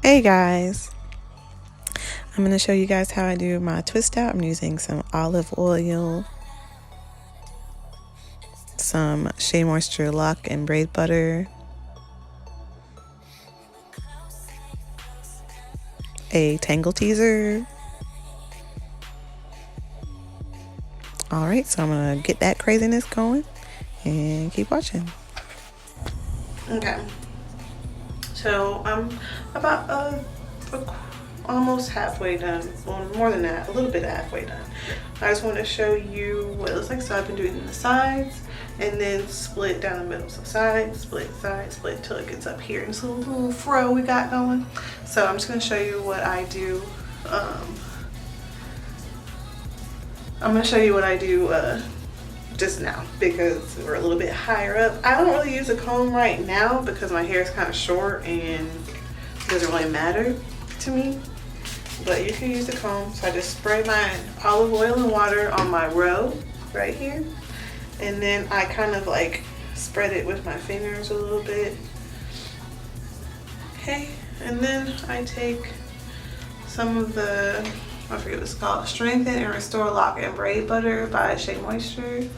Hey guys, I'm going to show you guys how I do my twist out. I'm using some olive oil, some Shea Moisture lock and braid butter, a tangle teaser. Alright, so I'm going to get that craziness going and keep watching. Okay, so I'm about almost halfway done, or more than that, a little bit halfway done. I just want to show you what it looks like. So I've been doing the sides and then split down the middle. So side, split, till it gets up here. And it's a little fro we got going. So I'm just going to show you what I do. I'm going to show you what I do just now because we're a little bit higher up. I don't really use a comb right now because my hair is kind of short and it doesn't really matter to me. But you can use the comb. So I just spray my olive oil and water on my row right here. And then I kind of like spread it with my fingers a little bit. Okay, and then I take some of the, I forget what it's called, Strengthen and Restore Lock and Braid Butter by Shea Moisture.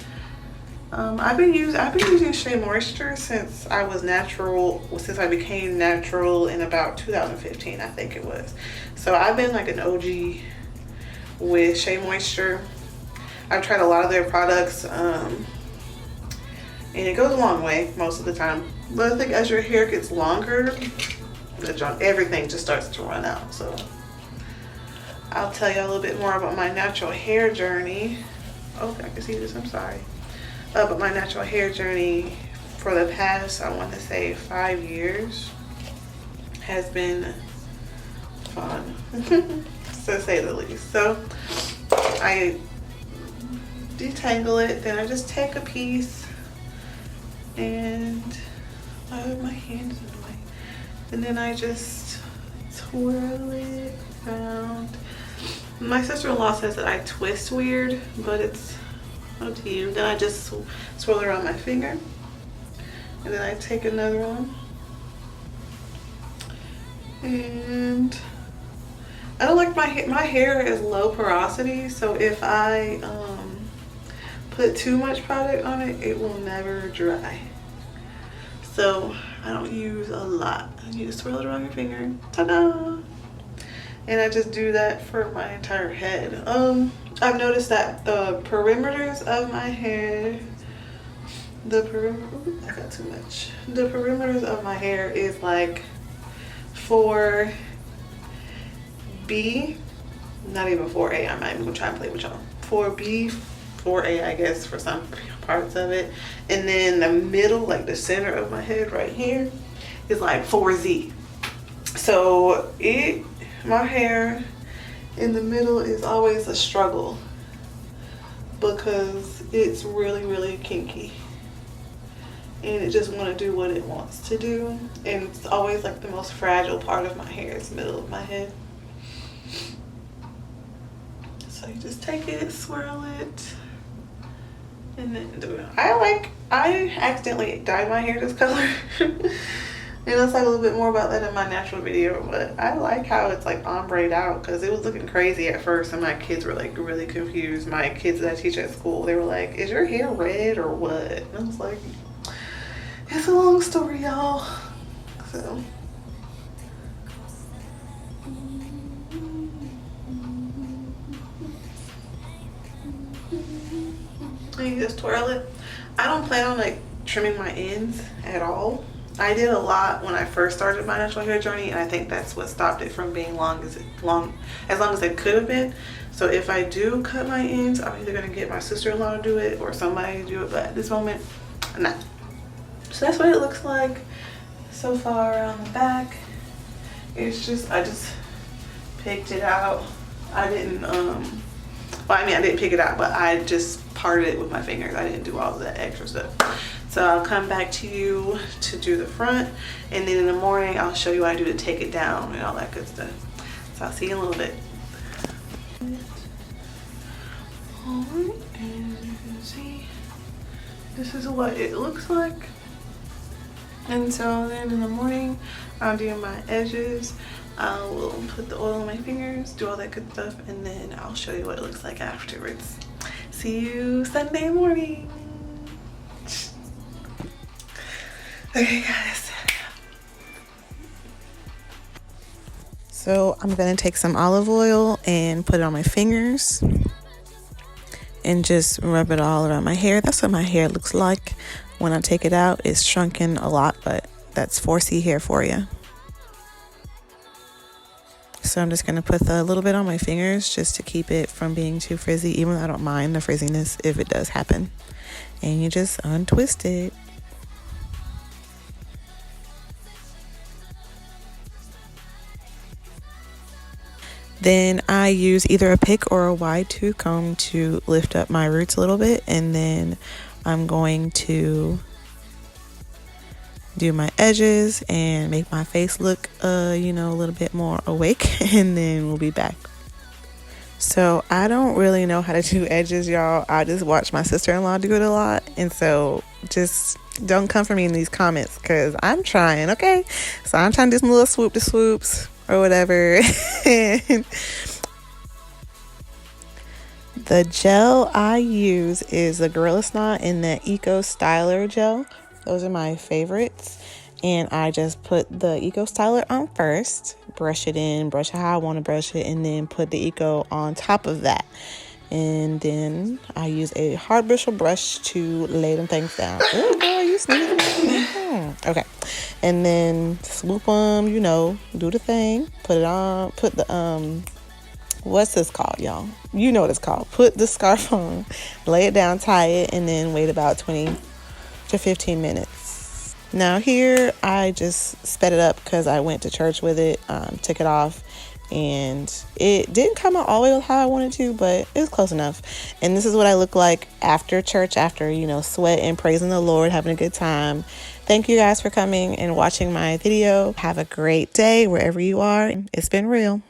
I've been using Shea Moisture since I became natural in about 2015, I think it was. So I've been like an OG with Shea Moisture. I've tried a lot of their products, and it goes a long way most of the time. But I think as your hair gets longer, everything just starts to run out. So I'll tell you a little bit more about my natural hair journey. Oh, I can see this, I'm sorry. But my natural hair journey for the past, I want to say 5 years, has been fun, to say the least. So I detangle it, then I just take a piece and my hand's in the way, and then I just twirl it around. My sister-in-law says that I twist weird, but it's up to you. Then I just swirl it around my finger, and then I take another one. And I don't like my hair is low porosity, so if I put too much product on it, it will never dry. So I don't use a lot. You just swirl it around your finger. Ta-da! And I just do that for my entire head. I've noticed that the perimeters of my hair, I got too much. The perimeters of my hair is like 4B, not even 4A. I'm not even gonna try and play with y'all. 4B, 4A, I guess, for some parts of it. And then the middle, like the center of my head right here, is like 4Z. So my hair in the middle is always a struggle because it's really, really kinky. And it just want to do what it wants to do. And it's always like the most fragile part of my hair is the middle of my head. So you just take it, swirl it, and then do it. I accidentally dyed my hair this color. And I'll talk a little bit more about that in my natural video, but I like how it's like ombre'd out because it was looking crazy at first and my kids were like really confused. My kids that I teach at school, they were like, is your hair red or what? And I was like, it's a long story, y'all. So you just twirl it. I don't plan on like trimming my ends at all. I did a lot when I first started my natural hair journey, and I think that's what stopped it from being as long as it could have been. So if I do cut my ends, I'm either gonna get my sister-in-law to do it or somebody to do it, but at this moment, I'm not. So that's what it looks like so far on the back. It's just, I just picked it out. I didn't, I didn't pick it out, but I just parted it with my fingers. I didn't do all of that extra stuff. So I'll come back to you to do the front, and then in the morning I'll show you what I do to take it down and all that good stuff. So I'll see you in a little bit. Alright, and as you can see, this is what it looks like. And so then in the morning I'll do my edges. I will put the oil on my fingers, do all that good stuff, and then I'll show you what it looks like afterwards. See you Sunday morning. Okay, guys. So I'm gonna take some olive oil and put it on my fingers and just rub it all around my hair. That's what my hair looks like when I take it out. It's shrunken a lot, but that's 4C hair for you. So I'm just going to put a little bit on my fingers just to keep it from being too frizzy, even though I don't mind the frizziness if it does happen. And you just untwist it. Then I use either a pick or a wide tooth comb to lift up my roots a little bit, and then I'm going to do my edges and make my face look a little bit more awake, and then we'll be back. So I don't really know how to do edges, y'all. I just watch my sister-in-law do it a lot, and so just don't come for me in these comments because I'm trying, okay? So I'm trying to do some little swoop to swoops or whatever. The gel I use is the Gorilla Snot and the Eco Styler gel. Those are my favorites. And I just put the Eco Styler on first, brush it in, brush it how I want to brush it, and then put the Eco on top of that. And then I use a hard bristle brush to lay them things down. Oh, girl, you sneezing? Okay. And then swoop them, do the thing. Put it on, put the, what's this called, y'all? You know what it's called. Put the scarf on, lay it down, tie it, and then wait about 20 to 15 minutes. Now here, I just sped it up because I went to church with it, took it off, and it didn't come out all the way how I wanted to, but it was close enough. And this is what I look like after church, after, sweating, praising the Lord, having a good time. Thank you guys for coming and watching my video. Have a great day wherever you are. It's been real.